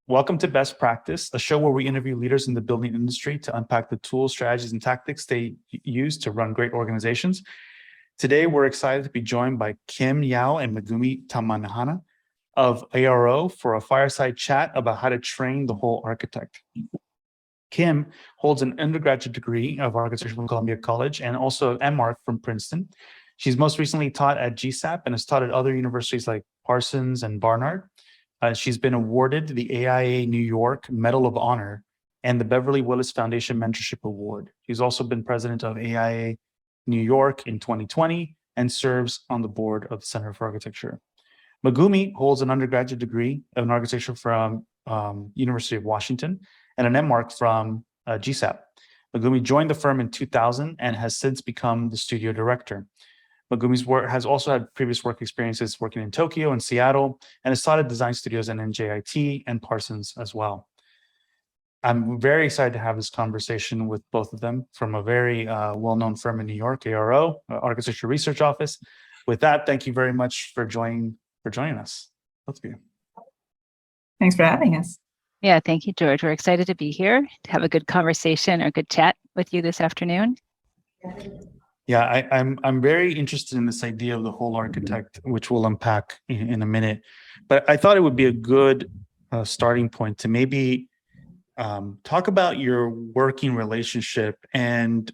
Welcome to Best Practice, a show where we interview leaders in the building industry to unpack the tools, strategies, and tactics they use to run great organizations. Today, we're excited to be joined by Kim Yao and Megumi Tamanaha of ARO for a fireside chat about how to train the whole architect. Kim holds an undergraduate degree of architecture from Columbia College and also an MArch from Princeton. She's most recently taught at GSAP and has taught at other universities like Parsons and Barnard. She's been awarded the AIA New York Medal of Honor and the Beverly Willis Foundation Mentorship Award. She's also been president of AIA New York in 2020 and serves on the board of the Center for Architecture. Megumi holds an undergraduate degree in architecture from University of Washington and an MArch from GSAP. Megumi joined the firm in 2000 and has since become the studio director. Megumi's work has also had previous work experiences working in Tokyo and Seattle, and has taught at design studios in NJIT and Parsons as well. I'm very excited to have this conversation with both of them from a very well-known firm in New York, ARO, Architecture Research Office. With that, thank you very much for joining us, both of you. Thanks for having us. Yeah, thank you, George. We're excited to be here to have a good conversation or good chat with you this afternoon. Yeah, I'm very interested in this idea of the whole architect, which we'll unpack in a minute. But I thought it would be a good starting point to maybe talk about your working relationship. And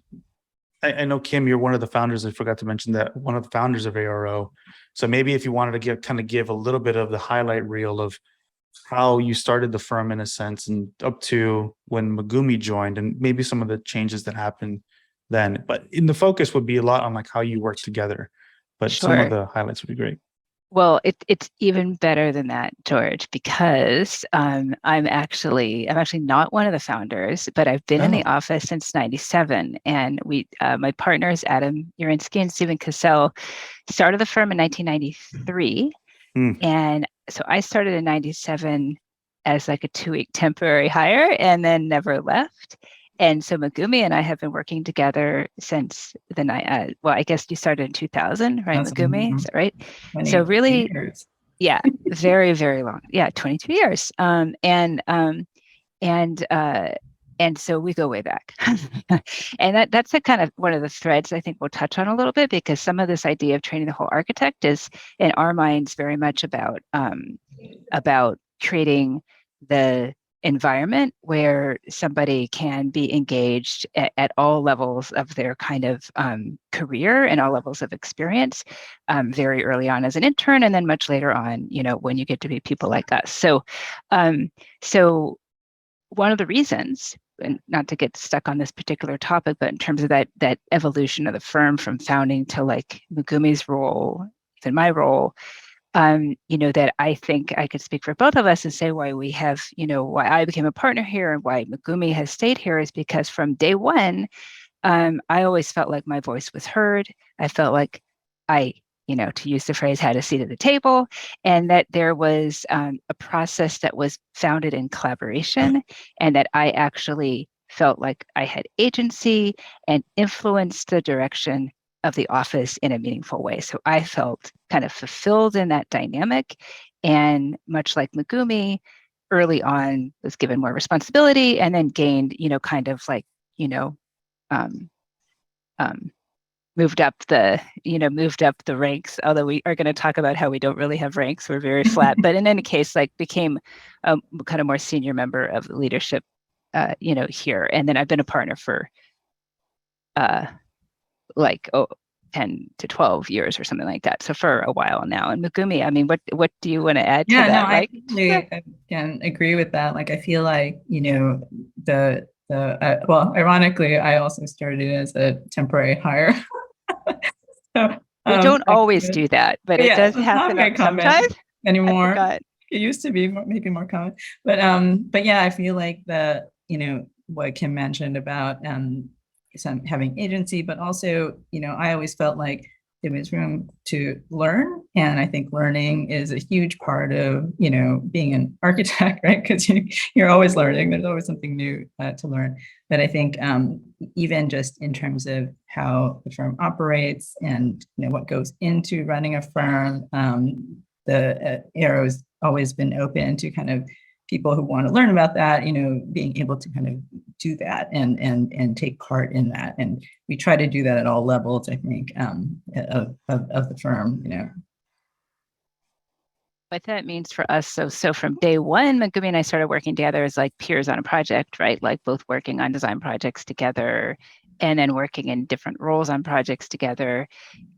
I know, Kim, you're one of the founders. I forgot to mention that, one of the founders of ARO. So maybe if you wanted to give a little bit of the highlight reel of how you started the firm in a sense, and up to when Megumi joined, and maybe some of the changes that happened then. But in the focus would be a lot on like how you work together. But Sure. Some of the highlights would be great. Well, it's even better than that, George, because I'm actually not one of the founders, but I've been in the office since '97, and we my partners Adam Urinsky and Stephen Cassell started the firm in 1993, and so I started in '97 as like a 2-week temporary hire, and then never left. And so Megumi and I have been working together since the night. Well, I guess you started in 2000, right, Megumi? Is that right? So really, years. Yeah, very, very long. Yeah, 22 years. And so we go way back. And that's a kind of one of the threads I think we'll touch on a little bit, because some of this idea of training the whole architect is in our minds very much about creating the environment where somebody can be engaged at all levels of their kind of career and all levels of experience, very early on as an intern, and then much later on, when you get to be people like us. So one of the reasons, and not to get stuck on this particular topic, but in terms of that evolution of the firm from founding to like Megumi's role, even my role, that I think I could speak for both of us and say why we have, why I became a partner here and why Megumi has stayed here is because from day one, I always felt like my voice was heard. I felt like I, to use the phrase, had a seat at the table, and that there was a process that was founded in collaboration, and that I actually felt like I had agency and influenced the direction of the office in a meaningful way. So I felt kind of fulfilled in that dynamic, and much like Megumi, early on was given more responsibility, and then gained, kind of like, moved up the ranks. Although we are going to talk about how we don't really have ranks, we're very flat. But in any case, like became a kind of more senior member of leadership, here. And then I've been a partner for 10 to 12 years or something like that. So for a while now. And Megumi, I mean, what do you want to add to that? No, I can agree with that. Like, I feel like, well, ironically, I also started as a temporary hire. So we don't always do that, but it does happen sometimes. Anymore. It used to be maybe more common. But yeah, I feel like what Kim mentioned about having agency, but also, I always felt like there was room to learn. And I think learning is a huge part of, being an architect, right? Because you're always learning. There's always something new to learn. But I think even just in terms of how the firm operates and what goes into running a firm, the ARO's always been open to kind of people who want to learn about that, being able to kind of do that and take part in that. And we try to do that at all levels, I think, of the firm, What that means for us, so from day one, Megumi and I started working together as like peers on a project, right? Like both working on design projects together and then working in different roles on projects together.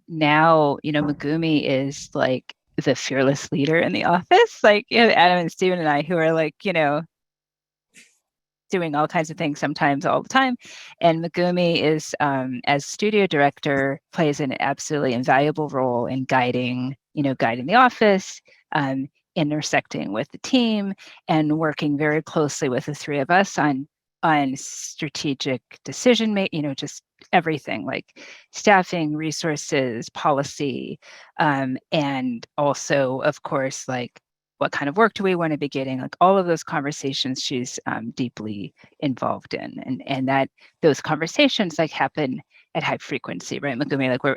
Now, Megumi is like the fearless leader in the office. Like, Adam and Steven and I, who are like, doing all kinds of things sometimes all the time. And Megumi is, as studio director, plays an absolutely invaluable role in guiding the office, intersecting with the team, and working very closely with the three of us on strategic decision making, just everything like staffing, resources, policy, and also, of course, like what kind of work do we want to be getting? Like all of those conversations she's deeply involved in, and that those conversations like happen at high frequency, right? Megumi, like we're,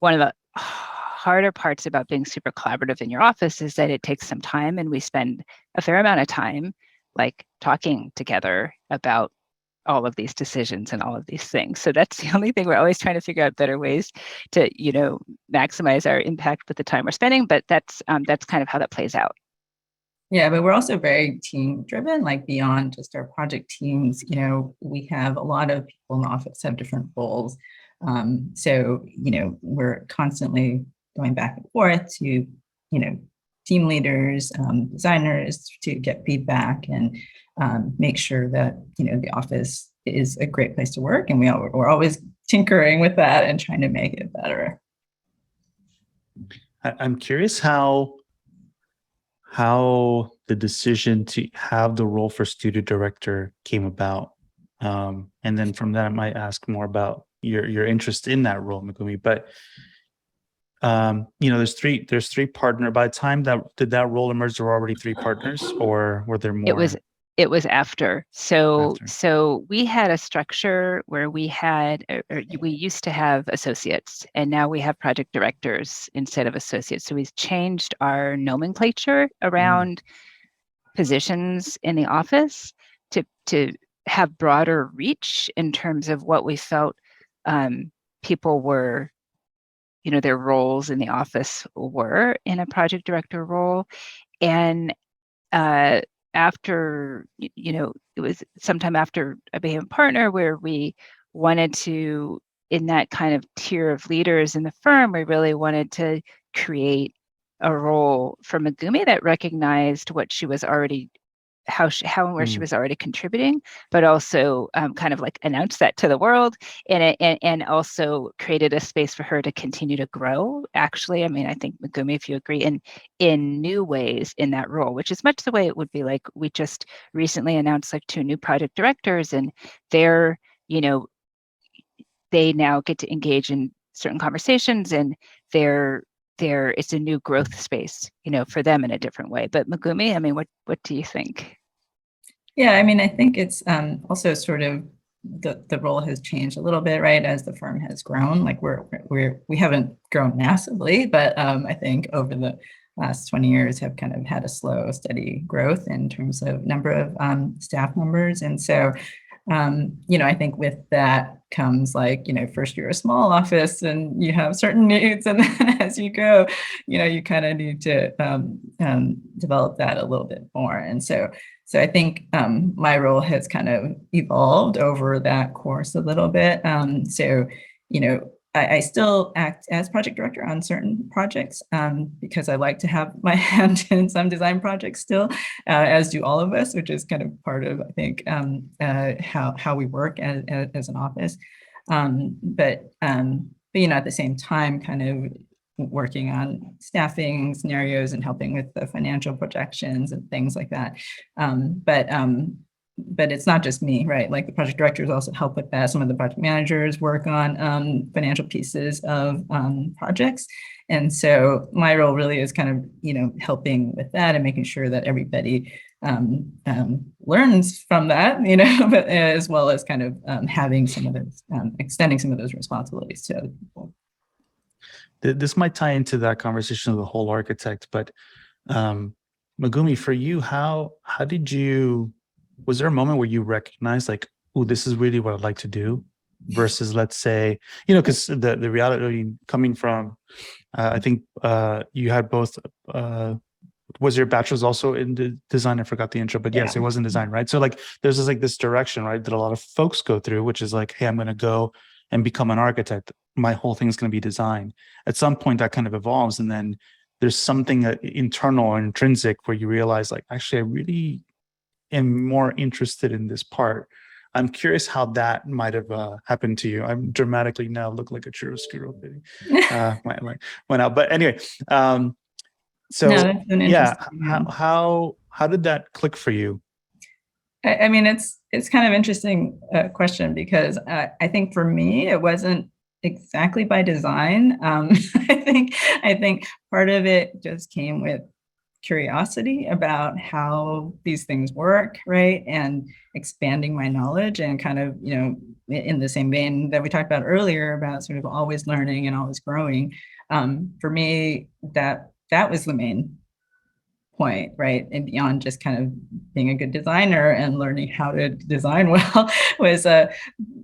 one of the harder parts about being super collaborative in your office is that it takes some time, and we spend a fair amount of time like talking together about all of these decisions and all of these things. So that's the only thing. We're always trying to figure out better ways to, maximize our impact with the time we're spending. But that's kind of how that plays out. Yeah, but we're also very team driven, like beyond just our project teams. We have a lot of people in the office have different roles. So, we're constantly going back and forth to, team leaders, designers to get feedback and make sure that, the office is a great place to work. And we're always tinkering with that and trying to make it better. I'm curious how the decision to have the role for studio director came about. And then from that, I might ask more about your interest in that role, Megumi. But there's three partner. By the time did that role emerge, there were already three partners, or were there more? It was after. So we had a structure where we used to have associates, and now we have project directors instead of associates. So we've changed our nomenclature around positions in the office to have broader reach in terms of what we felt people were, their roles in the office were in a project director role. And after, it was sometime after I became a partner where we wanted to, in that kind of tier of leaders in the firm, we really wanted to create a role for Megumi that recognized what she was already, how and where she was already contributing, but also kind of like announced that to the world, and also created a space for her to continue to grow. Actually, I mean, I think Megumi, if you agree, in new ways in that role, which is much the way it would be. Like we just recently announced like 2 new project directors, and they're, they now get to engage in certain conversations, and it's a new growth space, for them in a different way. But Megumi, I mean, what do you think? Yeah, I mean, I think it's also sort of the role has changed a little bit, right? As the firm has grown, like we haven't grown massively, but I think over the last 20 years have kind of had a slow, steady growth in terms of number of staff members. And so, I think with that comes like, first you're a small office and you have certain needs. And then as you go, you kind of need to develop that a little bit more. And so I think my role has kind of evolved over that course a little bit. I still act as project director on certain projects because I like to have my hand in some design projects still, as do all of us, which is kind of part of, I think, how we work as an office. But at the same time, kind of working on staffing scenarios and helping with the financial projections and things like that. But it's not just me, right? Like the project directors also help with that. Some of the project managers work on financial pieces of projects. And so my role really is kind of, helping with that and making sure that everybody learns from that, but as well as kind of having some of those, extending some of those responsibilities to other people. This might tie into that conversation of the whole architect, but Megumi, for you, how did you, was there a moment where you recognized like, oh, this is really what I'd like to do versus, let's say, because the reality coming from, I think you had both, was your bachelor's also in design? I forgot the intro, but yes, Yeah. it was in design, right? So like, there's this direction, right, that a lot of folks go through, which is like, hey, I'm going to go and become an architect. My whole thing's going to be design. At some point, that kind of evolves, and then there's something internal or intrinsic where you realize, like, actually, I really am more interested in this part. I'm curious how that might have happened to you. I'm dramatically now look like a churrasco thing. Went out, but anyway. So No, that's an yeah, interesting one. how did that click for you? I mean, it's kind of interesting question, because I think for me, it wasn't exactly by design. I think part of it just came with curiosity about how these things work, right? And expanding my knowledge, and kind of, in the same vein that we talked about earlier about sort of always learning and always growing. For me, that was the main point, right? And beyond just kind of being a good designer and learning how to design well, was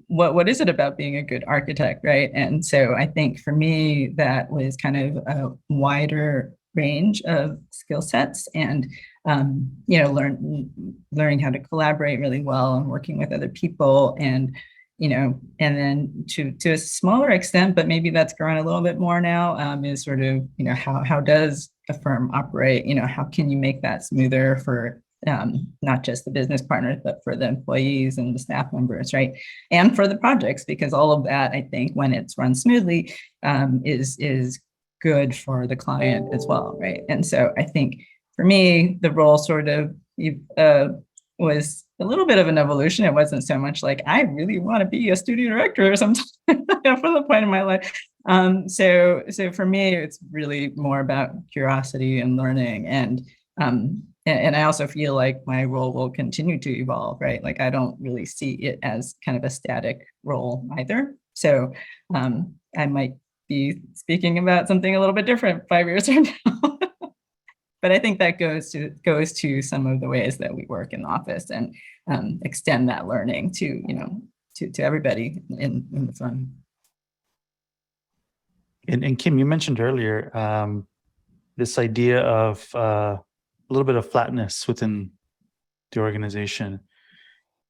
what is it about being a good architect, right? And so I think for me, that was kind of a wider range of skill sets, and learning how to collaborate really well and working with other people, and and then to a smaller extent, but maybe that's growing a little bit more now, is sort of, how does a firm operate? How can you make that smoother for not just the business partners, but for the employees and the staff members, right? And for the projects, because all of that, I think, when it's run smoothly, is good for the client as well, right? And so I think for me, the role sort of was a little bit of an evolution. It wasn't so much like, I really want to be a studio director or something for the point in my life. So for me, it's really more about curiosity and learning. And I also feel like my role will continue to evolve, right? Like, I don't really see it as kind of a static role either. So I might be speaking about something a little bit different 5 years from now. But I think that goes to some of the ways that we work in the office, and extend that learning to everybody in the firm. And Kim, you mentioned earlier this idea of a little bit of flatness within the organization.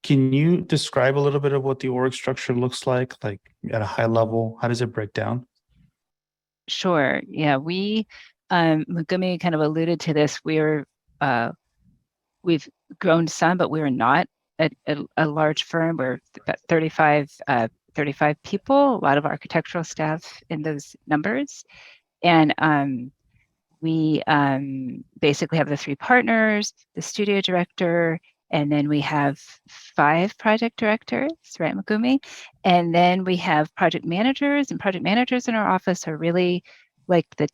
Can you describe a little bit of what the org structure looks like at a high level? How does it break down? Sure. Yeah, Megumi kind of alluded to this. We've grown some, but we're not a large firm. We're about 35 people, a lot of architectural staff in those numbers. And we basically have the 3 partners, the studio director, and then we have 5 project directors, right, Megumi? And then we have project managers, and project managers in our office are really like the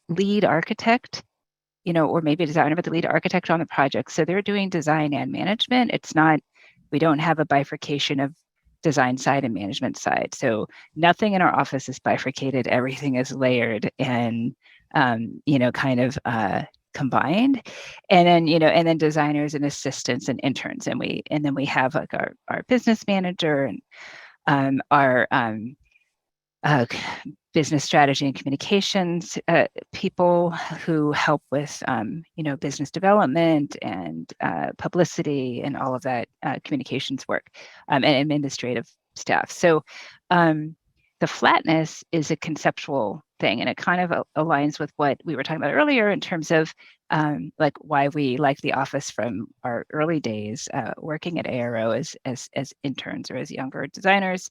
lead architect, or maybe a designer, but the lead architect on the project. So they're doing design and management. We don't have a bifurcation of design side and management side. So nothing in our office is bifurcated. Everything is layered and, kind of combined. And then designers and assistants and interns. And then we have like our business manager and our business strategy and communications people who help with business development and publicity and all of that communications work, and administrative staff. So the flatness is a conceptual thing, and it kind of aligns with what we were talking about earlier in terms of like why we like the office from our early days working at ARO as interns or as younger designers.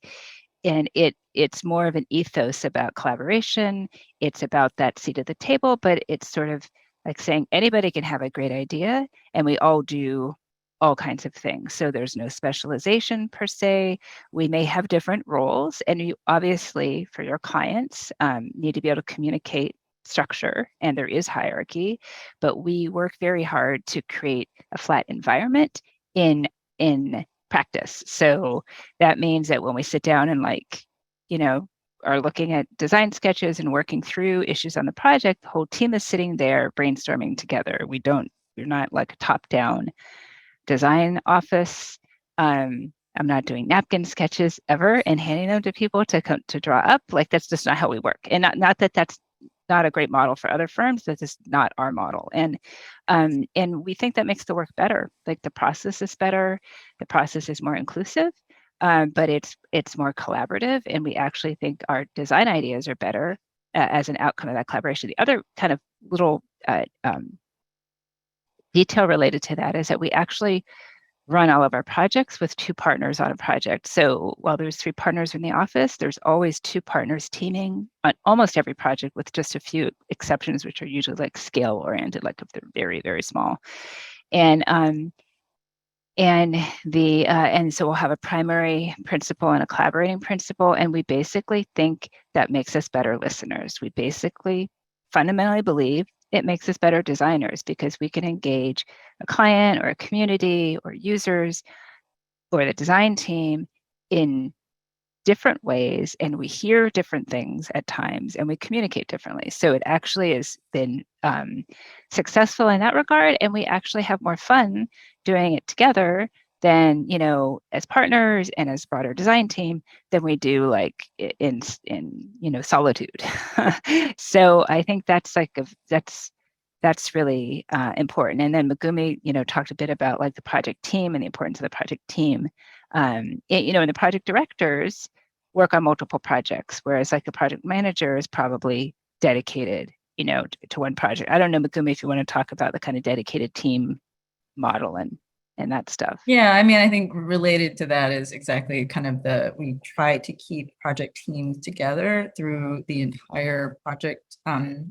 And it's more of an ethos about collaboration. It's about that seat at the table, but it's sort of like saying anybody can have a great idea, and we all do all kinds of things. So there's no specialization per se. We may have different roles, and you obviously, for your clients, need to be able to communicate structure, and there is hierarchy, but we work very hard to create a flat environment in practice. So that means that when we sit down and are looking at design sketches and working through issues on the project, the whole team is sitting there brainstorming together. We don't We're not like a top-down design office. I'm not doing napkin sketches ever and handing them to people to draw up. Like that's just not how we work. And not that that's not a great model for other firms. That's just not our model. And we think that makes the work better. Like the process is better. The process is more inclusive, but it's more collaborative. And we actually think our design ideas are better as an outcome of that collaboration. The other kind of little detail related to that is that we actually run all of our projects with 2 partners on a project. So while there's 3 partners in the office, there's always 2 partners teaming on almost every project, with just a few exceptions, which are usually like scale oriented, like if they're very, very small. And so we'll have a primary principal and a collaborating principal, and we basically think that makes us better listeners. We basically fundamentally believe it makes us better designers because we can engage a client or a community or users or the design team in different ways, and we hear different things at times, and we communicate differently. So it actually has been successful in that regard, and we actually have more fun doing it together than, you know, as partners and as broader design team than we do like in you know, solitude. So I think that's like that's really important. And then Megumi, you know, talked a bit about like the project team and the importance of the project team. You know, and the project directors work on multiple projects, whereas like a project manager is probably dedicated, you know, to one project. I don't know, Megumi, if you want to talk about the kind of dedicated team model and that stuff. Yeah, I mean, I think related to that is exactly kind of we try to keep project teams together through the entire project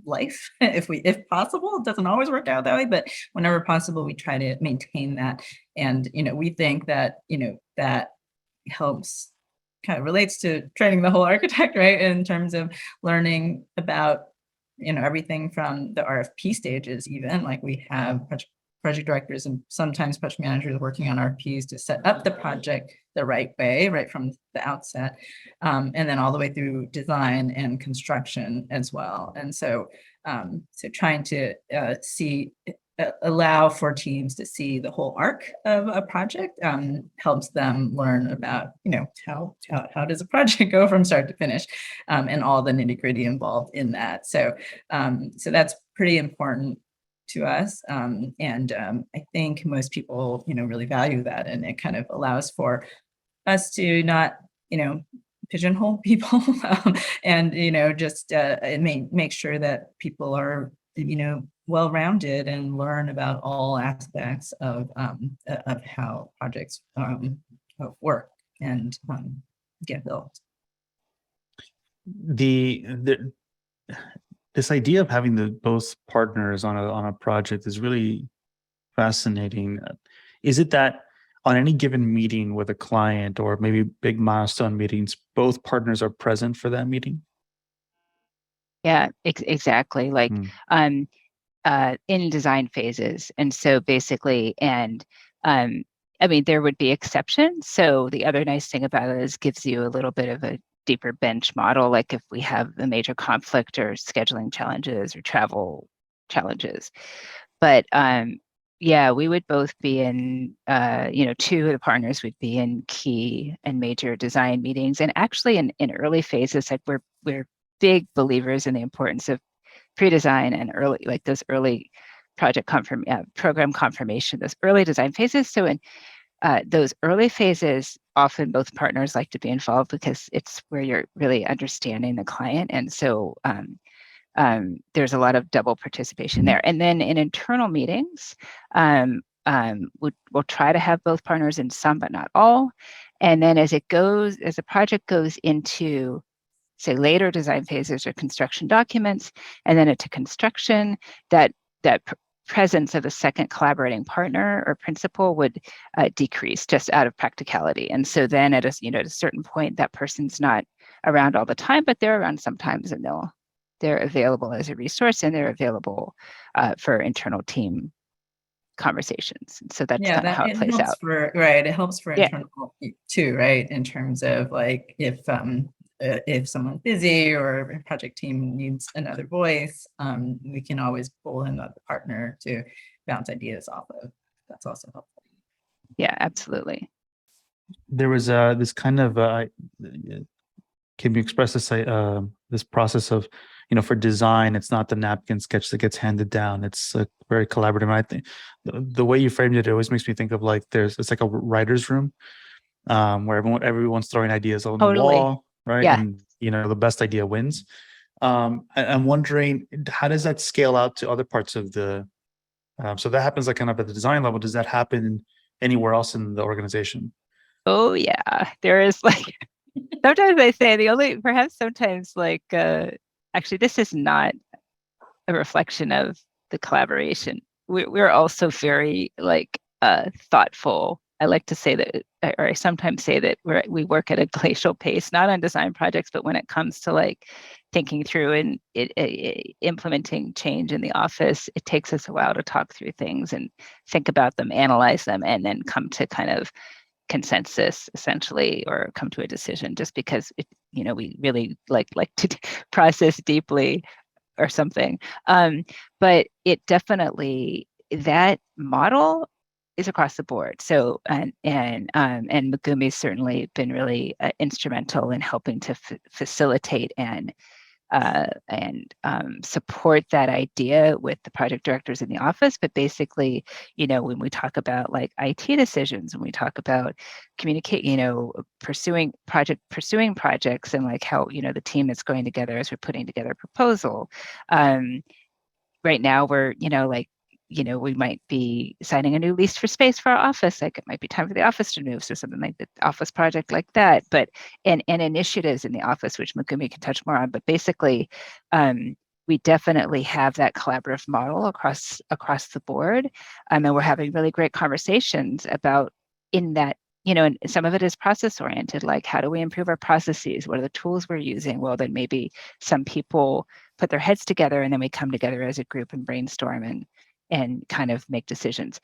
life, if possible. It doesn't always work out that way, but whenever possible, we try to maintain that. And, you know, we think that, you know, that helps, kind of relates to training the whole architect, right? In terms of learning about, you know, everything from the RFP stages, even like we have project directors and sometimes project managers working on RFPs to set up the project the right way, right from the outset, and then all the way through design and construction as well. And so, so trying to allow for teams to see the whole arc of a project helps them learn about, you know, how does a project go from start to finish, and all the nitty gritty involved in that. So, so that's pretty important to us. I think most people, you know, really value that, and it kind of allows for us to not, you know, pigeonhole people, and, you know, just make sure that people are, you know, well-rounded and learn about all aspects of how projects work and get built. This idea of having both partners on a project is really fascinating. Is it that on any given meeting with a client or maybe big milestone meetings, both partners are present for that meeting? Yeah, exactly. Like in design phases. And so basically, and I mean, there would be exceptions. So the other nice thing about it is gives you a little bit of a deeper bench model, like if we have a major conflict or scheduling challenges or travel challenges. But yeah, we would both be in, you know, 2 of the partners would be in key and major design meetings. And actually in early phases, like we're big believers in the importance of pre-design and early, like those early program confirmation, those early design phases. So in those early phases, often both partners like to be involved because it's where you're really understanding the client. And so there's a lot of double participation there. And then in internal meetings, we'll try to have both partners in some, but not all. And then as the project goes into, say, later design phases or construction documents, and then into construction, that presence of a second collaborating partner or principal would decrease just out of practicality. And so then at a certain point, that person's not around all the time, but they're around sometimes, and they're available as a resource, and they're available for internal team conversations. So that's kind of how it plays out. It helps for internal too, right? In terms of like if someone's busy or a project team needs another voice, we can always pull in the partner to bounce ideas off of. That's also helpful. Yeah, absolutely. There was this kind of can you express this process of, for design, it's not the napkin sketch that gets handed down. It's very collaborative. And I think the way you framed it always makes me think of like it's like a writer's room, where everyone's throwing ideas on the Totally. wall, right? Yeah. And the best idea wins. I'm wondering, how does that scale out to other parts of the? So that happens like kind of at the design level. Does that happen anywhere else in the organization? Oh yeah, there is like sometimes I say perhaps sometimes like actually this is not a reflection of the collaboration. We're also very like thoughtful. I like to say that, or I sometimes say that we work at a glacial pace, not on design projects, but when it comes to like thinking through and implementing change in the office, it takes us a while to talk through things and think about them, analyze them, and then come to kind of consensus essentially, or come to a decision, just because we really like to process deeply or something. But it definitely, that model is across the board. So and Megumi's certainly been really instrumental in helping to facilitate and support that idea with the project directors in the office. But basically, when we talk about like IT decisions, when we talk about communicate, pursuing projects, and like how, the team is going together as we're putting together a proposal. Right now we're, we might be signing a new lease for space for our office. Like it might be time for the office to move, so something like the office project like that. But and initiatives in the office, which Megumi can touch more on. But basically, we definitely have that collaborative model across the board, and we're having really great conversations about in that. And some of it is process oriented, like how do we improve our processes? What are the tools we're using? Well, then maybe some people put their heads together, and then we come together as a group and brainstorm and kind of make decisions.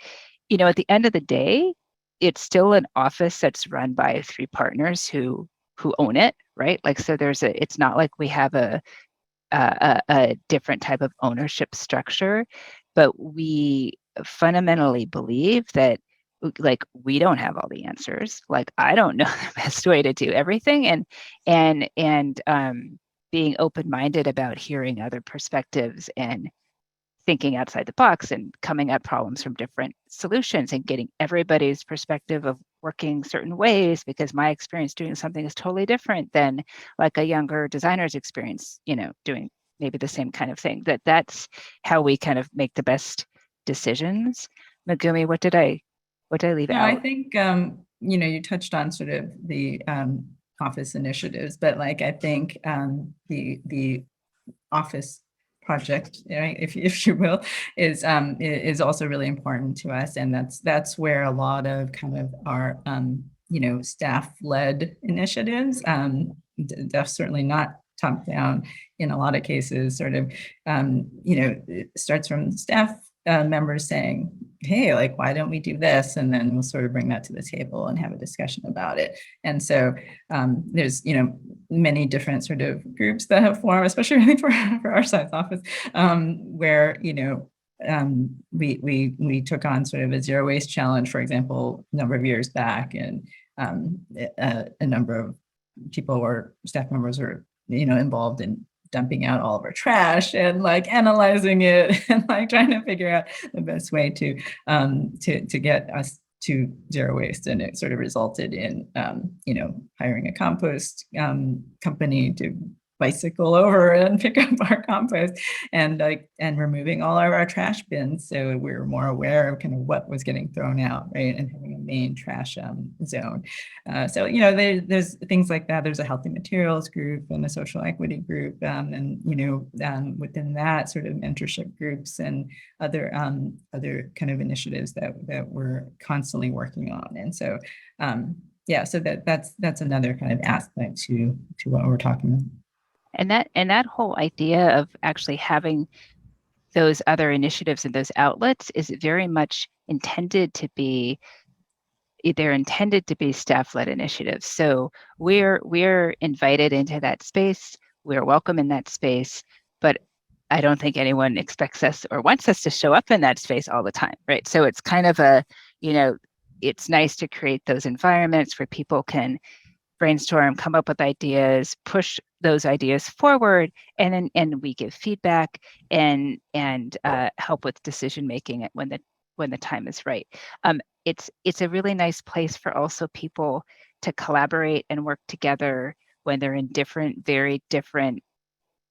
At the end of the day, it's still an office that's run by 3 partners who own it, right? Like, so it's not like we have a different type of ownership structure, but we fundamentally believe that like we don't have all the answers. Like I don't know the best way to do everything, and being open-minded about hearing other perspectives and thinking outside the box and coming at problems from different solutions and getting everybody's perspective of working certain ways, because my experience doing something is totally different than like a younger designer's experience, doing maybe the same kind of thing. That's how we kind of make the best decisions. Megumi, what did I leave out? I think, you touched on sort of the office initiatives, but like, I think the office project, right, if you will, is also really important to us. And that's where a lot of kind of our, staff-led initiatives, that's certainly not top down in a lot of cases, sort of, it starts from staff members saying, hey, like, why don't we do this? And then we'll sort of bring that to the table and have a discussion about it. And so there's, many different sort of groups that have formed, especially really for our size office, where, we took on sort of a zero waste challenge, for example, a number of years back, and a number of people or staff members were, involved in dumping out all of our trash and like analyzing it and like trying to figure out the best way to get us to zero waste. And it sort of resulted in, hiring a compost company to bicycle over and pick up our compost and removing all of our trash bins. So we were more aware of kind of what was getting thrown out, right? And having a main trash zone. So, there's things like that. There's a healthy materials group and a social equity group. And, within that, sort of mentorship groups and other kind of initiatives that we're constantly working on. And so, so that's another kind of aspect to what we're talking about. And that whole idea of actually having those other initiatives and those outlets is very much intended to be staff-led initiatives. So we're invited into that space. We're welcome in that space, but I don't think anyone expects us or wants us to show up in that space all the time, right? So it's kind of a, it's nice to create those environments where people can brainstorm, come up with ideas, push those ideas forward, and we give feedback and help with decision making when the time is right. It's a really nice place for also people to collaborate and work together when they're in very different,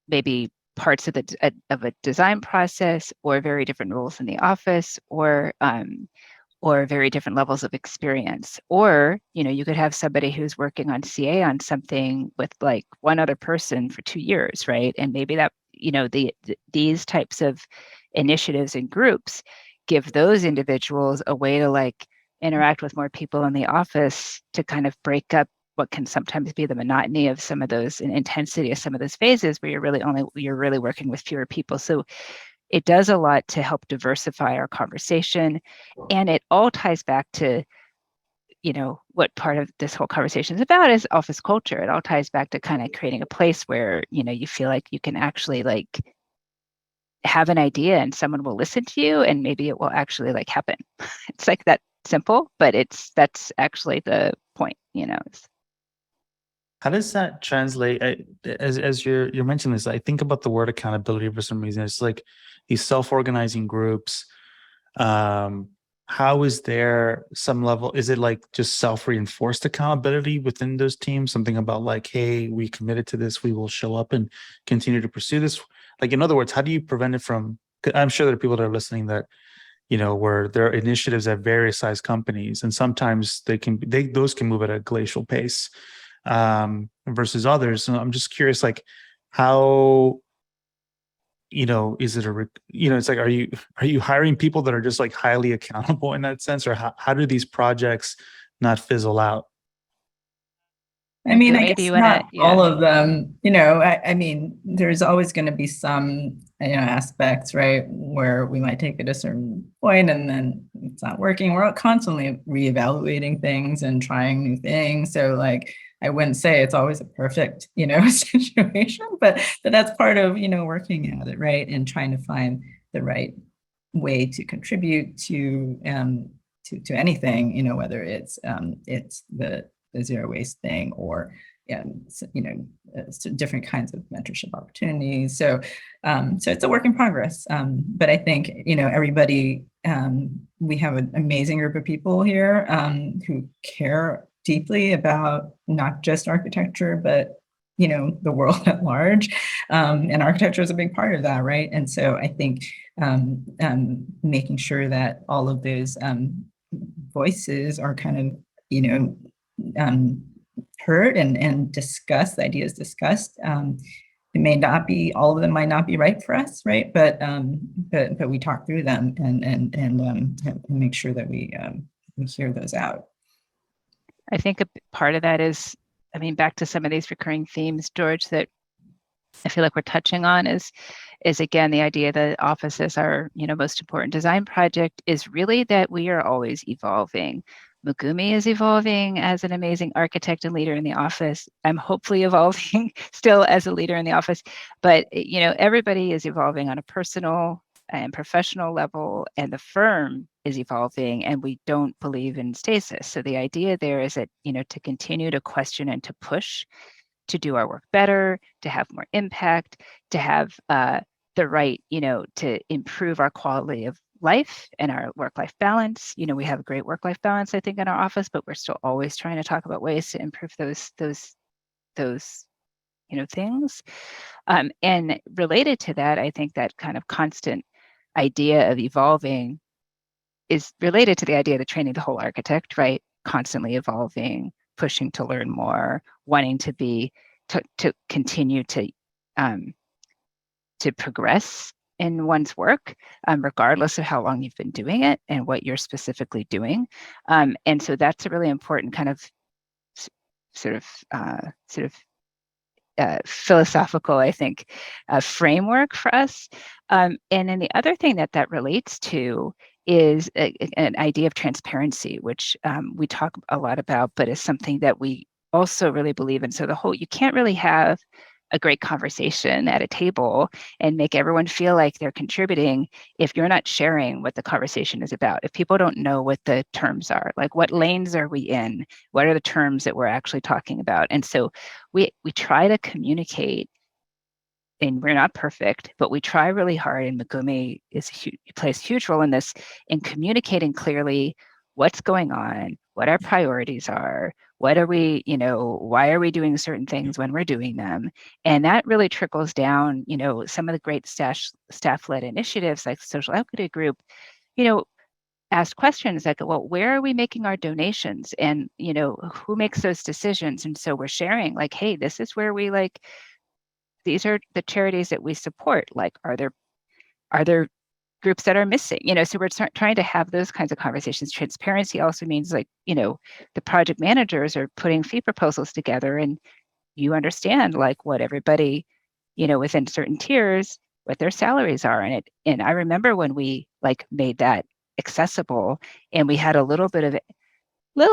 maybe parts of a design process, or very different roles in the office, or very different levels of experience. Or, you could have somebody who's working on CA on something with like one other person for 2 years, right? And maybe that, these types of initiatives and groups give those individuals a way to like interact with more people in the office, to kind of break up what can sometimes be the monotony of some of those, and intensity of some of those phases where you're really working with fewer people. So it does a lot to help diversify our conversation. And it all ties back to, what part of this whole conversation is about is office culture. It all ties back to kind of creating a place where, you feel like you can actually like have an idea and someone will listen to you, and maybe it will actually like happen. It's like that simple, but that's actually the point, How does that translate? As you're mentioning this, I think about the word accountability for some reason. It's like these self-organizing groups. How is there some level? Is it like just self-reinforced accountability within those teams? Something about like, hey, we committed to this, we will show up and continue to pursue this. Like, in other words, how do you prevent it from? 'Cause I'm sure there are people that are listening that, where there are initiatives at various size companies, and sometimes those can move at a glacial pace. Versus others. So I'm just curious, like, how, is it it's like, are you hiring people that are just like highly accountable in that sense, or how do these projects not fizzle out? I mean, I Maybe guess you wanna, not all of them, I mean, there's always going to be some, aspects, right, where we might take it a certain point and then it's not working. We're constantly reevaluating things and trying new things. So like, I wouldn't say it's always a perfect, situation, but that's part of, working at it, right, and trying to find the right way to contribute to anything, whether it's the zero waste thing, or different kinds of mentorship opportunities. So it's a work in progress. But I think everybody, we have an amazing group of people here who care deeply about not just architecture, but the world at large. And architecture is a big part of that, right? And so I think making sure that all of those voices are kind of heard and discussed, the ideas discussed. It may not be, all of them might not be right for us, right? But we talk through them and make sure that we hear those out. I think a part of that is, back to some of these recurring themes, George, that I feel like we're touching on is again, the idea that office is our, most important design project, is really that we are always evolving. Megumi is evolving as an amazing architect and leader in the office. I'm hopefully evolving still as a leader in the office, but everybody is evolving on a personal and professional level, and the firm is evolving, and we don't believe in stasis. So the idea there is that, to continue to question and to push, to do our work better, to have more impact, to have the right, to improve our quality of life and our work-life balance. We have a great work-life balance, I think, in our office, but we're still always trying to talk about ways to improve those things. And related to that, I think that kind of constant idea of evolving is related to the idea of training the whole architect, right? Constantly evolving, pushing to learn more, wanting to continue to progress in one's work, regardless of how long you've been doing it and what you're specifically doing. And so that's a really important kind of sort of philosophical, I think, framework for us. And then the other thing that relates to is an idea of transparency, which we talk a lot about, but is something that we also really believe in. So you can't really have a great conversation at a table and make everyone feel like they're contributing if you're not sharing what the conversation is about. If people don't know what the terms are, like what lanes are we in? What are the terms that we're actually talking about? And so we try to communicate, and we're not perfect, but we try really hard, and Megumi plays a huge role in this, in communicating clearly what's going on, what our priorities are, what are we, why are we doing certain things when we're doing them? And that really trickles down, some of the great staff-led initiatives like Social Equity Group, ask questions like, well, where are we making our donations? And, who makes those decisions? And so we're sharing like, hey, this is where we these are the charities that we support. Like, are there groups that are missing? So we're trying to have those kinds of conversations. Transparency also means the project managers are putting fee proposals together, and you understand what everybody, within certain tiers, what their salaries are. And I remember when we made that accessible, and we had a little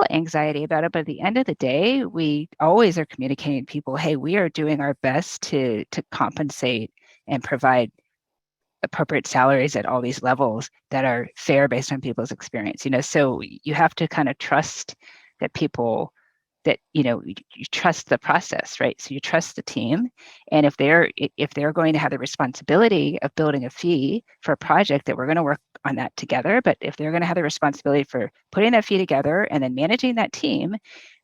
anxiety about it, but at the end of the day, we always are communicating to people, hey, we are doing our best to compensate and provide appropriate salaries at all these levels that are fair based on people's experience. So you have to kind of trust that people, that you trust the process, right? So you trust the team, and if they're going to have the responsibility of building a fee for a project, that we're going to work on that together. But if they're going to have the responsibility for putting that fee together and then managing that team,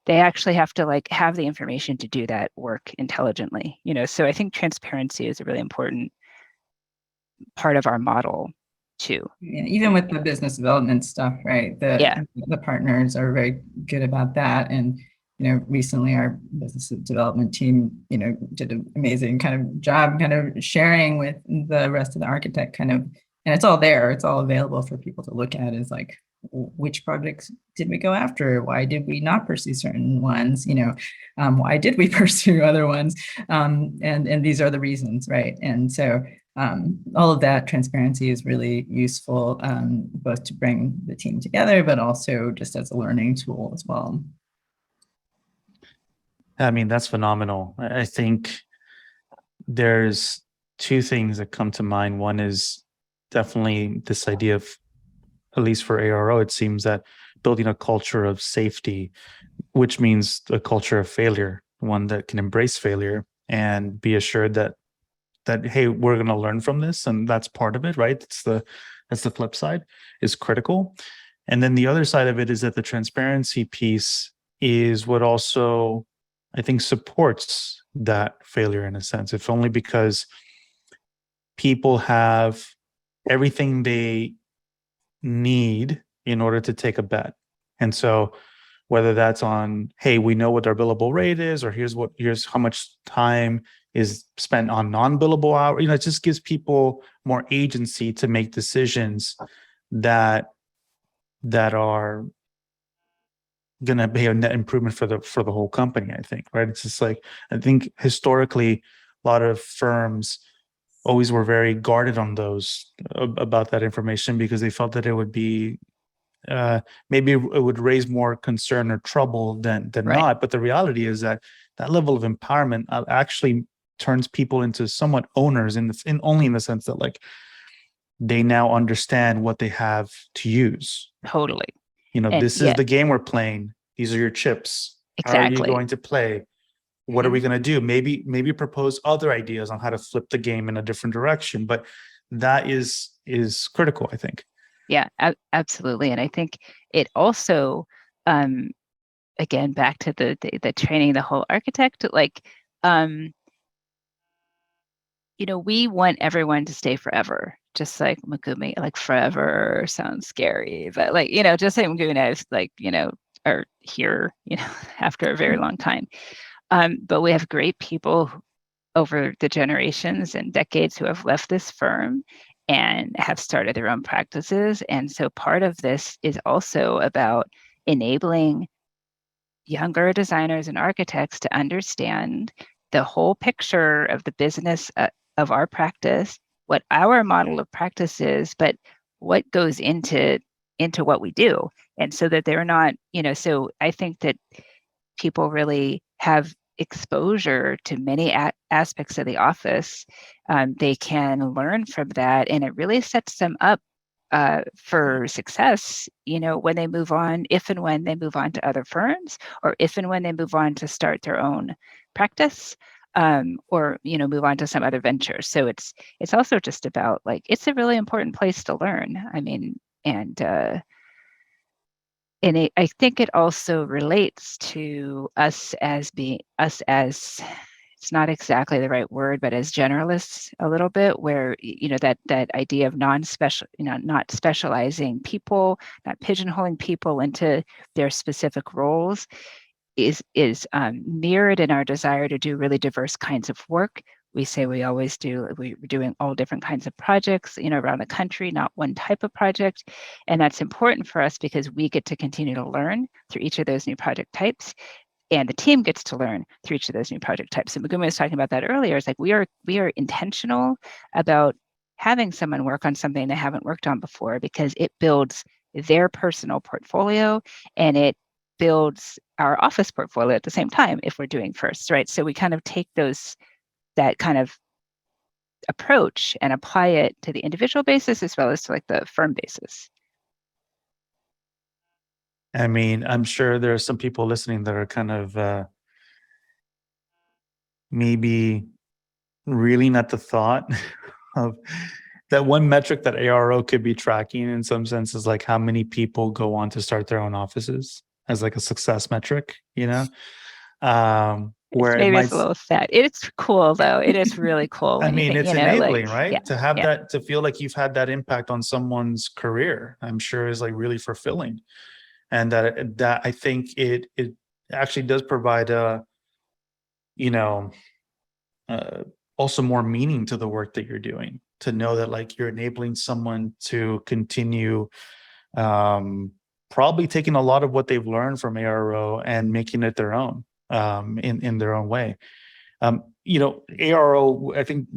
they actually have to have the information to do that work intelligently. So I think transparency is a really important part of our model too. Yeah, even with the business development stuff, right? The partners are very good about that. And recently our business development team, did an amazing kind of job kind of sharing with the rest of the architect and it's all there. It's all available for people to look at, is like, which projects did we go after? Why did we not pursue certain ones? Why did we pursue other ones? And these are the reasons, right? And so all of that transparency is really useful, both to bring the team together, but also just as a learning tool as well. I mean, that's phenomenal. I think there's two things that come to mind. One is definitely this idea of, at least for ARO, it seems that building a culture of safety, which means a culture of failure, one that can embrace failure and be assured that hey, we're going to learn from this, and that's part of it, right? That's the flip side, is critical. And then the other side of it is that the transparency piece is what also, I think, supports that failure in a sense, if only because people have everything they need in order to take a bet. And so whether that's on, hey, we know what our billable rate is, or here's how much time is spent on non-billable hours, it just gives people more agency to make decisions that are going to be a net improvement for the whole company, I think, right? It's just I think historically, a lot of firms always were very guarded on those about that information, because they felt that it would be maybe it would raise more concern or trouble than Right. not. But the reality is that level of empowerment actually turns people into somewhat owners only in the sense that they now understand what they have to use. Totally. This is the game we're playing. These are your chips. Exactly. How are you going to play? What are we going to do? Maybe propose other ideas on how to flip the game in a different direction. But that is critical, I think. Yeah, absolutely. And I think it also, again, back to the training the whole architect, we want everyone to stay forever, just like Megumi. Forever sounds scary, but just like Megumi and I, are here, after a very long time. But we have great people over the generations and decades who have left this firm and have started their own practices. And so part of this is also about enabling younger designers and architects to understand the whole picture of the business of our practice, what our model of practice is, but what goes into what we do. And so that they're not, so I think that people really have exposure to many aspects of the office, they can learn from that, and it really sets them up for success, when they move on, if and when they move on to other firms, or if and when they move on to start their own practice, or move on to some other venture. So it's also just about, like, it's a really important place to learn. I mean, and I think it also relates to us as it's not exactly the right word, but as generalists a little bit, where, that idea of non-special, not specializing people, not pigeonholing people into their specific roles is mirrored in our desire to do really diverse kinds of work. We say we always do, we're doing all different kinds of projects, around the country, not one type of project. And that's important for us because we get to continue to learn through each of those new project types. And the team gets to learn through each of those new project types. And Megumi was talking about that earlier. It's like we are intentional about having someone work on something they haven't worked on before, because it builds their personal portfolio and it builds our office portfolio at the same time if we're doing firsts, right? So we kind of take that kind of approach and apply it to the individual basis as well as to, like, the firm basis. I mean, I'm sure there are some people listening that are kind of maybe reeling at the thought of that one metric that ARO could be tracking in some sense is like how many people go on to start their own offices as like a success metric, where Maybe it might, it's a little sad. It's cool though. It is really cool. I mean, it's enabling, right? Yeah, To have yeah. that, to feel like you've had that impact on someone's career, I'm sure is like really fulfilling. And that I think it actually does provide you know, also more meaning to the work that you're doing, to know that like you're enabling someone to continue probably taking a lot of what they've learned from ARO and making it their own in their own way. ARO, I think,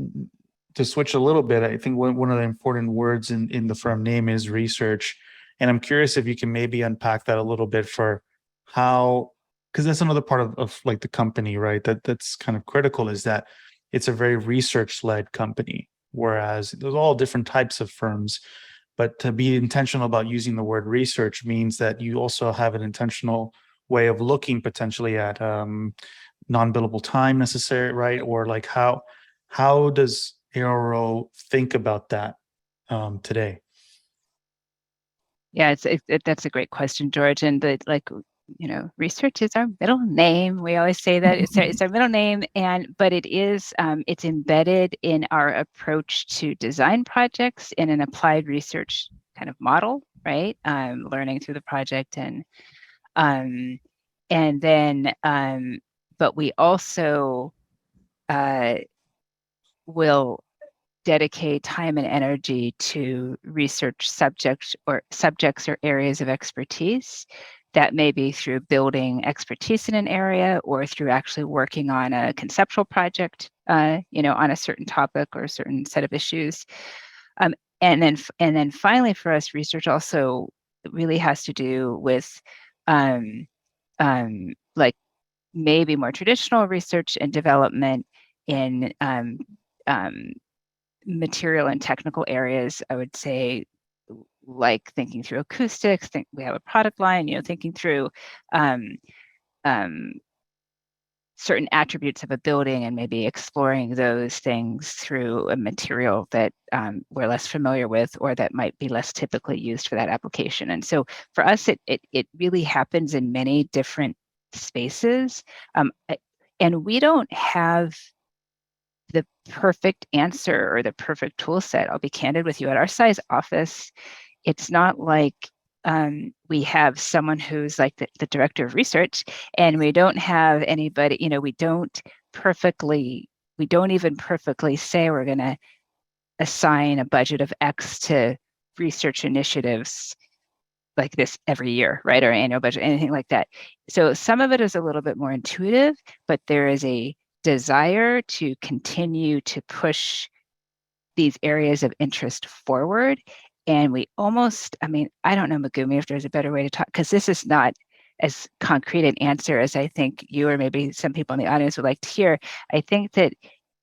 to switch a little bit, I think one of the important words in the firm name is research. And I'm curious if you can maybe unpack that a little bit for how, because that's another part of like the company, right? That's kind of critical, is that it's a very research-led company, whereas there's all different types of firms. But to be intentional about using the word research means that you also have an intentional way of looking potentially at non-billable time necessary, right? Or like how does ARO think about that today? Yeah, that's a great question, George. And research is our middle name. We always say that it's our middle name, but it is it's embedded in our approach to design projects in an applied research kind of model, right? Learning through the project and then but we also will dedicate time and energy to research subjects or areas of expertise. That may be through building expertise in an area or through actually working on a conceptual project, on a certain topic or a certain set of issues. And then finally for us, research also really has to do with like maybe more traditional research and development in material and technical areas. I would say, like thinking through acoustics, we have a product line, thinking through certain attributes of a building and maybe exploring those things through a material that we're less familiar with or that might be less typically used for that application. And so for us, it really happens in many different spaces. And we don't have the perfect answer or the perfect tool set. I'll be candid with you. At our size office, it's not like we have someone who's like the director of research, and we don't have anybody, we don't even perfectly say we're going to assign a budget of X to research initiatives like this every year, right? Or annual budget, anything like that. So some of it is a little bit more intuitive, but there is a desire to continue to push these areas of interest forward. And we almost, I don't know, Megumi, if there's a better way to talk, because this is not as concrete an answer as I think you or maybe some people in the audience would like to hear. I think that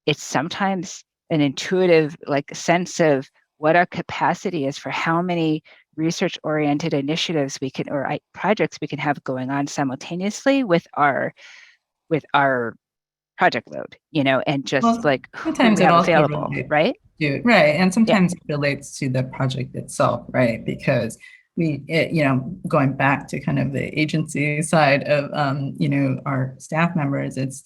it's sometimes an intuitive like sense of what our capacity is for how many research-oriented initiatives we can or projects we can have going on simultaneously with our project load, and just Well, like who sometimes we it have also available, relates right? right. And Yeah. sometimes it relates to the project itself, right? Because going back to kind of the agency side of, our staff members, it's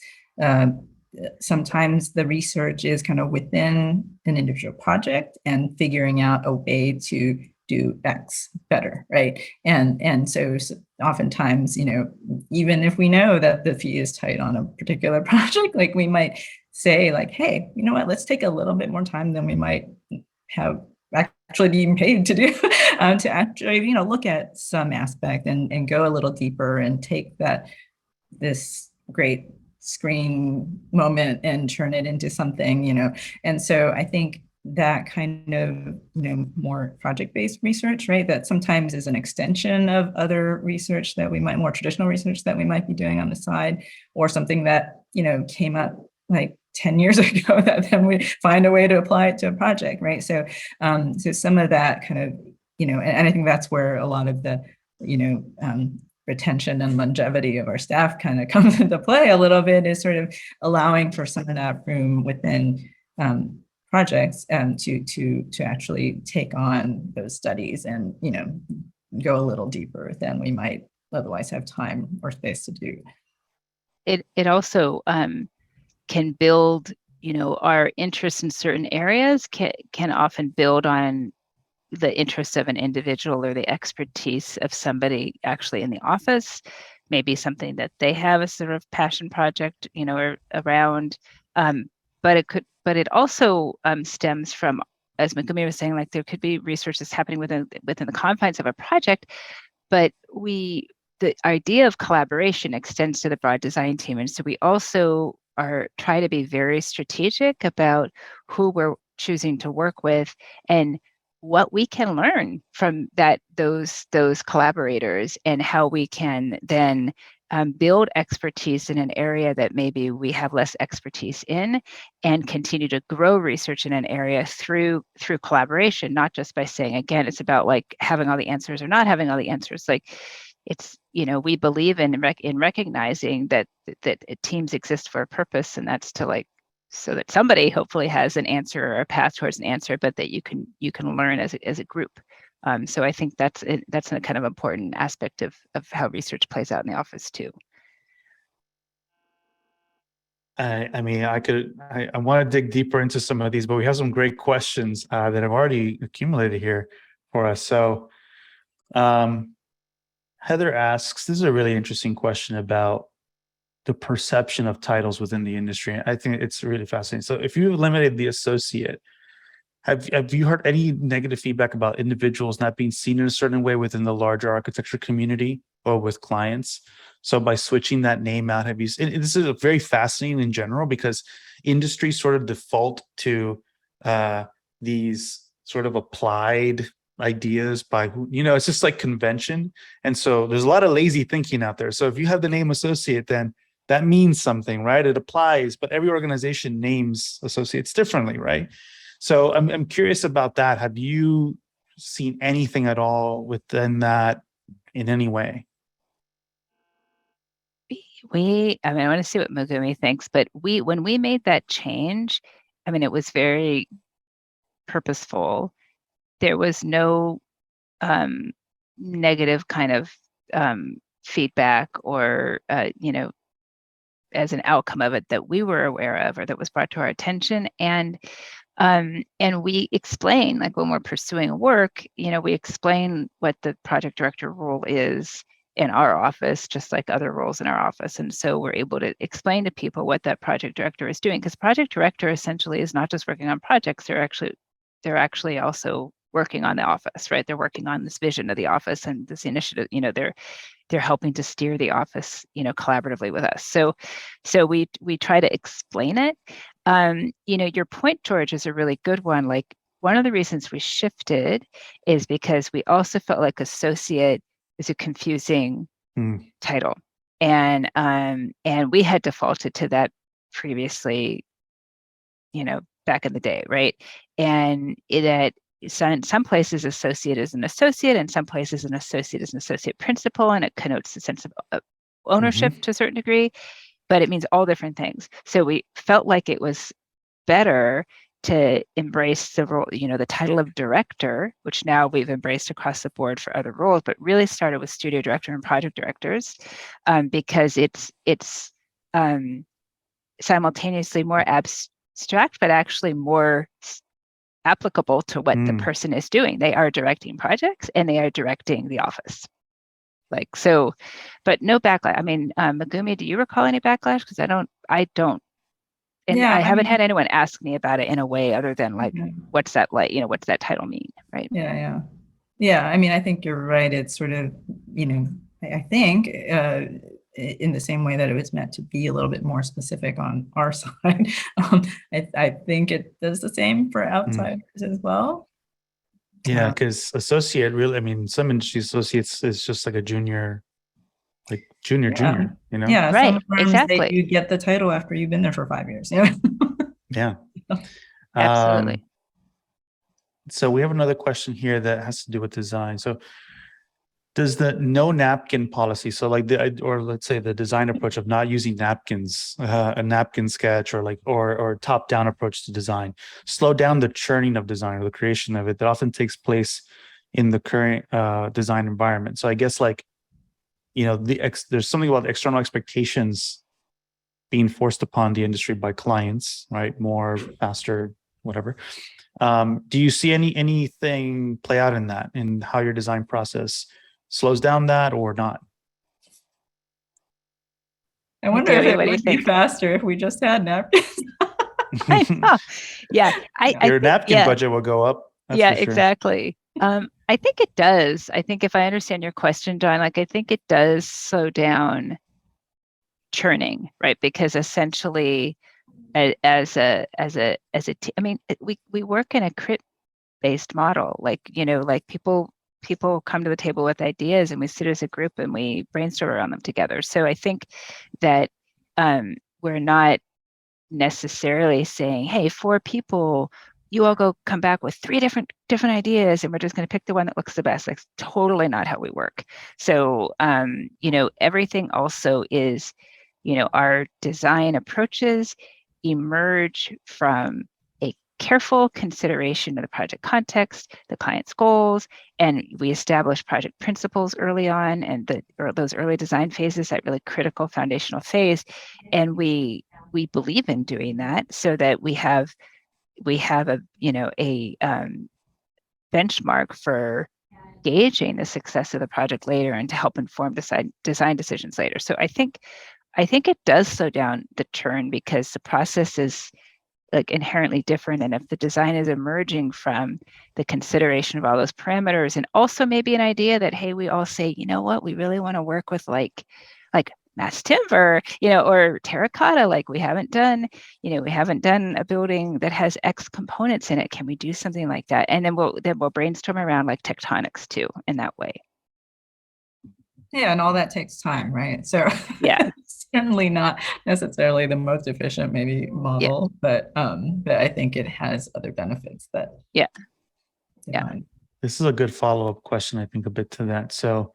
sometimes the research is kind of within an individual project and figuring out a way to do X better, right? And so oftentimes, even if we know that the fee is tight on a particular project, like we might say like, hey, you know what, let's take a little bit more time than we might have actually being paid to do to actually, look at some aspect and go a little deeper and take this great screen moment and turn it into something. And so I think that kind of, more project-based research, right, that sometimes is an extension of other research that we might, more traditional research that we might be doing on the side, or something that, came up like 10 years ago that then we find a way to apply it to a project, right? So some of that kind of, and I think that's where a lot of the, retention and longevity of our staff kind of comes into play a little bit, is sort of allowing for some of that room within projects to actually take on those studies and, go a little deeper than we might otherwise have time or space to do. It also can build, our interest in certain areas can often build on the interests of an individual or the expertise of somebody actually in the office, maybe something that they have a sort of passion project, or around. But it also stems from, as Megumi was saying, like there could be research that's happening within the confines of a project, but the idea of collaboration extends to the broad design team. And so we also try to be very strategic about who we're choosing to work with and what we can learn from those collaborators, and how we can then build expertise in an area that maybe we have less expertise in, and continue to grow research in an area through collaboration, not just by saying, again, it's about like having all the answers or not having all the answers. Like it's, we believe in recognizing that teams exist for a purpose, and that's to like, so that somebody hopefully has an answer or a path towards an answer, but that you can learn as a group. So I think that's a kind of important aspect of how research plays out in the office too. I mean, I want to dig deeper into some of these, but we have some great questions that have already accumulated here for us. So Heather asks, this is a really interesting question about the perception of titles within the industry. I think it's really fascinating. So if you eliminated the associate, have you heard any negative feedback about individuals not being seen in a certain way within the larger architecture community or with clients? So by switching that name out, and this is very fascinating in general, because industries sort of default to these sort of applied ideas by who, it's just like convention. And so there's a lot of lazy thinking out there. So if you have the name associate, then that means something, right? It applies, but every organization names associates differently, right? So I'm curious about that. Have you seen anything at all within that in any way? I want to see what Megumi thinks, but when we made that change, it was very purposeful. There was no negative kind of feedback or, as an outcome of it that we were aware of or that was brought to our attention. And we explain, like when we're pursuing work, we explain what the project director role is in our office, just like other roles in our office. And so we're able to explain to people what that project director is doing, because project director essentially is not just working on projects, they're actually also working on the office, right? They're working on this vision of the office and this initiative, they're helping to steer the office, collaboratively with us. So we try to explain it. Your point, George, is a really good one. Like one of the reasons we shifted is because we also felt like associate is a confusing title. And we had defaulted to that previously, back in the day, right? And some places associate is an associate, and some places an associate is an associate principal, and it connotes a sense of ownership to a certain degree, but it means all different things. So we felt like it was better to embrace the role, the title of director, which now we've embraced across the board for other roles, but really started with studio director and project directors, because it's simultaneously more abstract, but actually more applicable to what the person is doing. They are directing projects and they are directing the office. But no backlash. I mean, Megumi, do you recall any backlash? Because I don't. And I haven't had anyone ask me about it in a way other than like, what's that like? What's that title mean? Right. Yeah. I mean, I think you're right. It's sort of, I think in the same way that it was meant to be a little bit more specific on our side. I think it does the same for outsiders as well. Yeah, because associate really, I mean, some industry associates is just like a junior, junior, Yeah, right, some firms, exactly. you get the title after you've been there for 5 years. Yeah. Absolutely. So we have another question here that has to do with design. So does the no napkin policy, so or let's say the design approach of not using napkins, a napkin sketch or top-down approach to design, slow down the churning of design or the creation of it that often takes place in the current design environment? So I guess there's something about external expectations being forced upon the industry by clients, right? More, faster, whatever. Do you see anything play out in that, in how your design process slows down that or not? I wonder if it would be faster if we just had napkins. Yeah. Your napkin budget will go up. Yeah, exactly. I think it does. I think if I understand your question, John, I think it does slow down churning, right? Because essentially, we work in a crit-based model. People come to the table with ideas, and we sit as a group and we brainstorm around them together. So I think that we're not necessarily saying, "Hey, 4 people, you all come back with 3 different ideas, and we're just going to pick the one that looks the best." That's totally not how we work. So, everything also is, our design approaches emerge from a careful consideration of the project context, the client's goals, and we establish project principles early on, and those early design phases, that really critical foundational phase, and we believe in doing that so that we have a benchmark for gauging the success of the project later and to help inform design decisions later. So I think it does slow down the churn because the process is inherently different. And if the design is emerging from the consideration of all those parameters, and also maybe an idea that, hey, we all say, you know what, we really want to work with like mass timber, or terracotta, we haven't done a building that has X components in it. Can we do something like that? And then we'll brainstorm around tectonics too in that way. Yeah, and all that takes time, right? So yeah, certainly not necessarily the most efficient maybe model, but I think it has other benefits that. Yeah. This is a good follow-up question, I think, a bit to that. So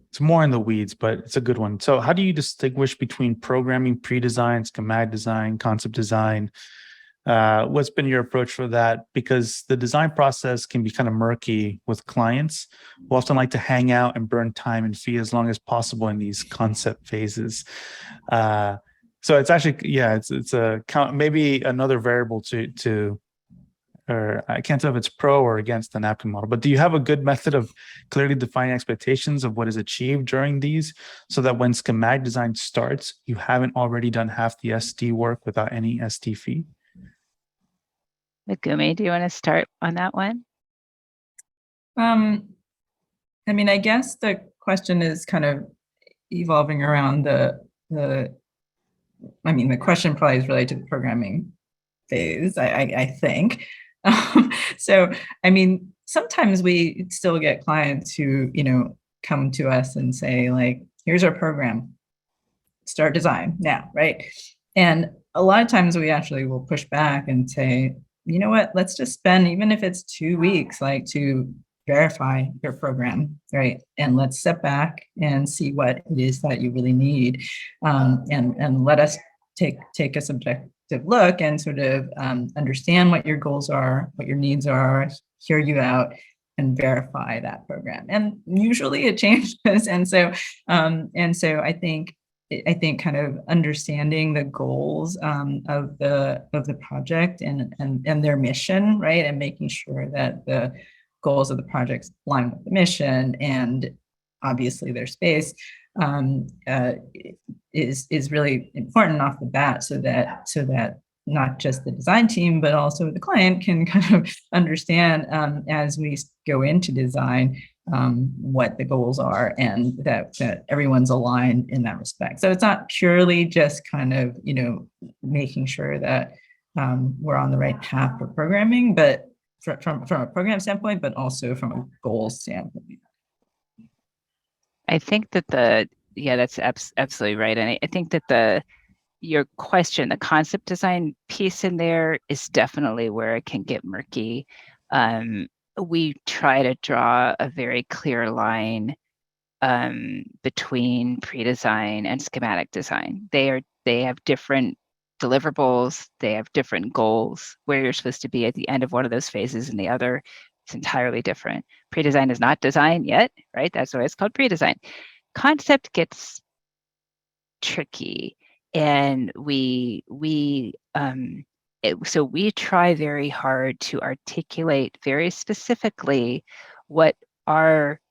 it's more in the weeds, but it's a good one. So how do you distinguish between programming, pre-design, schematic design, concept design? What's been your approach for that? Because the design process can be kind of murky with clients who often like to hang out and burn time and fee as long as possible in these concept phases. So it's actually, it's a maybe another variable to or I can't tell if it's pro or against the napkin model, but do you have a good method of clearly defining expectations of what is achieved during these so that when schematic design starts, you haven't already done half the ST work without any ST fee? Megumi, do you want to start on that one? I mean, I guess the question is kind of evolving around the question probably is related to the programming phase, I think. So, I mean, sometimes we still get clients who, come to us and say here's our program, start design now, right? And a lot of times we actually will push back and say, you know what, let's just spend, even if it's 2 weeks, like to verify your program, right? And let's step back and see what it is that you really need. And let us take a subjective look and sort of understand what your goals are, what your needs are, hear you out, and verify that program. And usually it changes. And so I think kind of understanding the goals of the project and their mission, right, and making sure that the goals of the projects align with the mission and obviously their space is really important off the bat, so that not just the design team but also the client can kind of understand as we go into design what the goals are, and that everyone's aligned in that respect. So it's not purely just kind of, making sure that we're on the right path for programming, but from a program standpoint, but also from a goal standpoint. I think that that's absolutely right. And I think that your question, the concept design piece in there is definitely where it can get murky. We try to draw a very clear line between pre-design and schematic design. They have different deliverables, they have different goals. Where you're supposed to be at the end of one of those phases and the other is entirely different. Pre-design is not design yet, right? That's why it's called pre-design. Concept gets tricky, and so we try very hard to articulate very specifically what our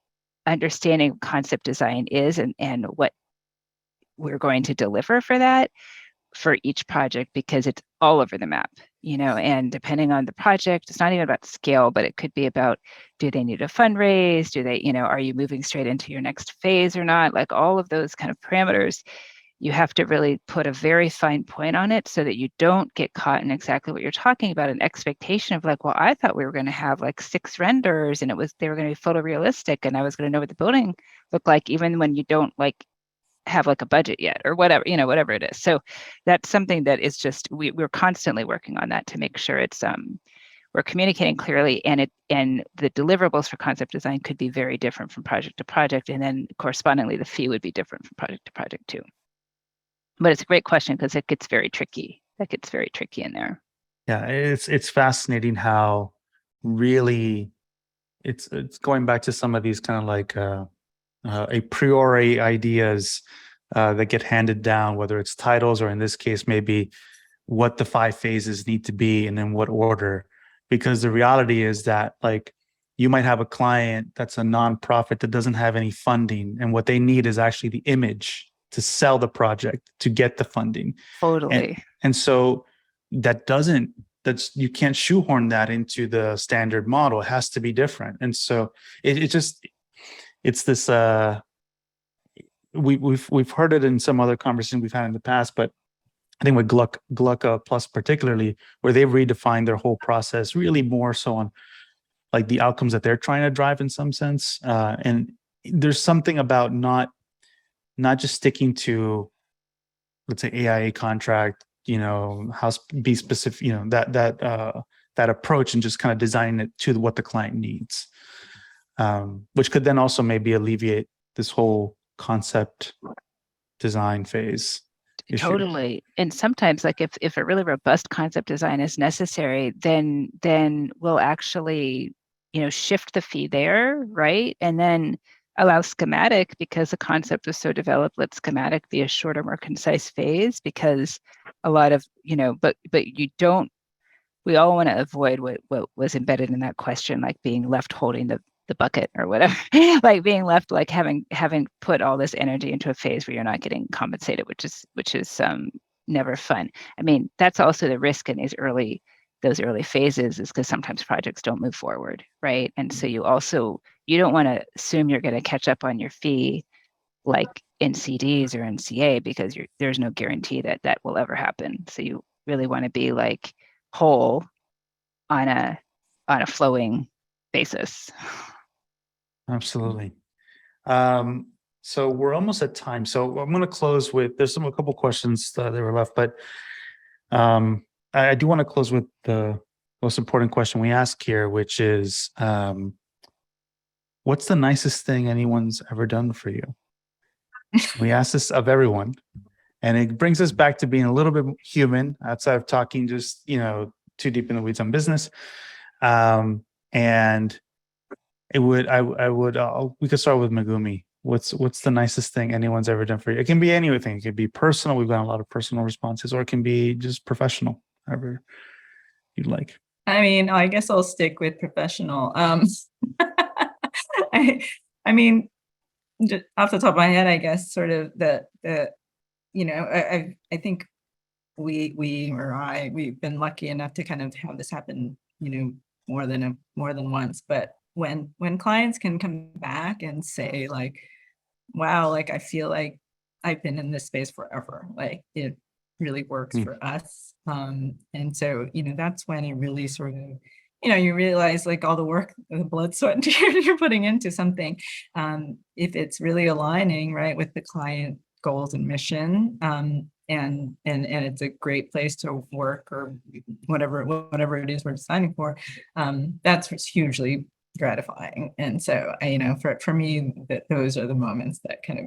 understanding of concept design is and what we're going to deliver for that for each project, because it's all over the map, and depending on the project, it's not even about scale, but it could be about, do they need a fundraise? Do they, are you moving straight into your next phase or not? Like all of those kind of parameters, you have to really put a very fine point on it so that you don't get caught in exactly what you're talking about, an expectation of like, well, I thought we were going to have like 6 renders and they were going to be photorealistic and I was going to know what the building looked like, even when you don't like have like a budget yet or whatever, whatever it is. So that's something that is just, we're constantly working on that to make sure it's we're communicating clearly, and the deliverables for concept design could be very different from project to project, and then correspondingly the fee would be different from project to project too. But it's a great question because it gets very tricky. That gets very tricky in there. Yeah, it's fascinating how really it's going back to some of these kind of like a priori ideas that get handed down, whether it's titles or in this case maybe what the 5 phases need to be and in what order. Because the reality is that like you might have a client that's a nonprofit that doesn't have any funding, and what they need is actually the image to sell the project to get the funding. Totally. And so you can't shoehorn that into the standard model. It has to be different. And so it's this we've heard it in some other conversations we've had in the past, but I think with Glucka Plus particularly, where they've redefined their whole process really more so on like the outcomes that they're trying to drive in some sense. And there's something about not just sticking to, let's say, AIA contract, be specific, that approach, and just kind of designing it to what the client needs, which could then also maybe alleviate this whole concept design phase issue. Totally. And sometimes like if a really robust concept design is necessary, then we'll actually, shift the fee there, right? And then allow schematic, because the concept was so developed, let schematic be a shorter, more concise phase, because a lot of, but we all want to avoid what was embedded in that question, like being left holding the bucket or whatever, like being left like having put all this energy into a phase where you're not getting compensated, which is never fun. I mean, that's also the risk in those early phases, is because sometimes projects don't move forward, right? And so you don't want to assume you're going to catch up on your fee like in CDs or in CA, because there's no guarantee that will ever happen. So you really want to be like whole on a flowing basis. Absolutely. So we're almost at time. So I'm going to close with, there's a couple questions that were left, but I do want to close with the most important question we ask here, which is, what's the nicest thing anyone's ever done for you? We ask this of everyone, and it brings us back to being a little bit human outside of talking just, too deep in the weeds on business. And it would, we could start with Megumi. What's the nicest thing anyone's ever done for you? It can be anything. It could be personal. We've got a lot of personal responses, or it can be just professional, however you'd like. I mean, I guess I'll stick with professional. I mean, just off the top of my head, I guess sort of I think we've been lucky enough to kind of have this happen, more than once. But when clients can come back and say like, wow, like I feel like I've been in this space forever, like it really works for us. And so, that's when it really sort of, you realize like all the work, the blood, sweat, and tears you're putting into something, if it's really aligning right with the client goals and mission, and it's a great place to work or whatever it is we're designing for, that's what's hugely gratifying. And so for me, those are the moments that kind of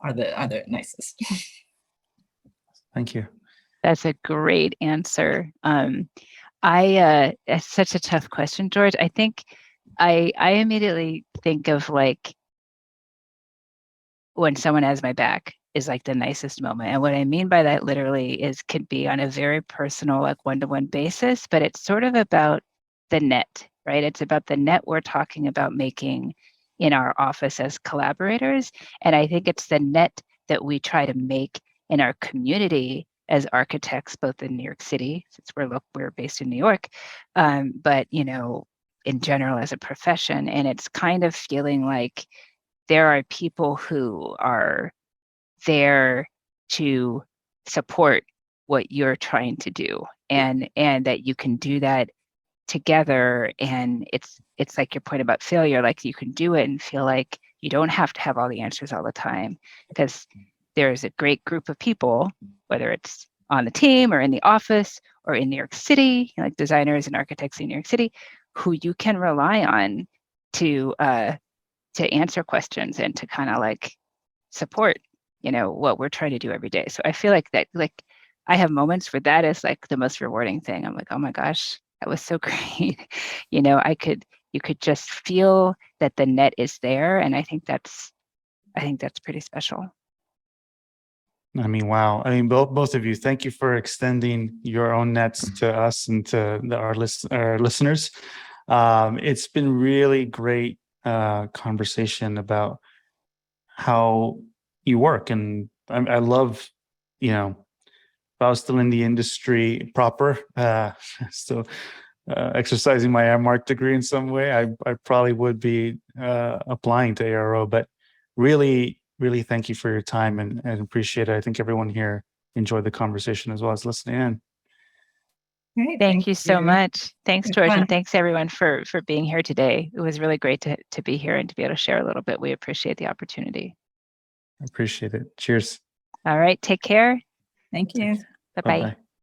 are the nicest. Thank you. That's a great answer. It's such a tough question, George. I think I immediately think of like when someone has my back is like the nicest moment. And what I mean by that literally could be on a very personal, like one-to-one basis, but it's sort of about the net, right? It's about the net we're talking about making in our office as collaborators. And I think it's the net that we try to make in our community as architects, both in New York City, since we're based in New York, but in general as a profession. And it's kind of feeling like there are people who are there to support what you're trying to do, and that you can do that together. And it's like your point about failure, like you can do it and feel like you don't have to have all the answers all the time, because there's a great group of people, whether it's on the team or in the office or in New York City, like designers and architects in New York City, who you can rely on to answer questions and to kind of like support, what we're trying to do every day. So I feel like that, like I have moments where that is like the most rewarding thing. I'm like, oh my gosh, that was so great. You could just feel that the net is there. And I think that's pretty special. I mean, wow. I mean, both of you, thank you for extending your own nets to us and to our listeners. It's been really great conversation about how you work. And I love, if I was still in the industry proper, still exercising my ARMARC degree in some way, I probably would be applying to ARO, but really thank you for your time and appreciate it. I think everyone here enjoyed the conversation as well as listening in. Great, Thank you so much. Thanks, George, fun. and thanks everyone for being here today. It was really great to be here and to be able to share a little bit. We appreciate the opportunity. I appreciate it. Cheers. All right, take care. Thank you. Bye-bye. Bye-bye.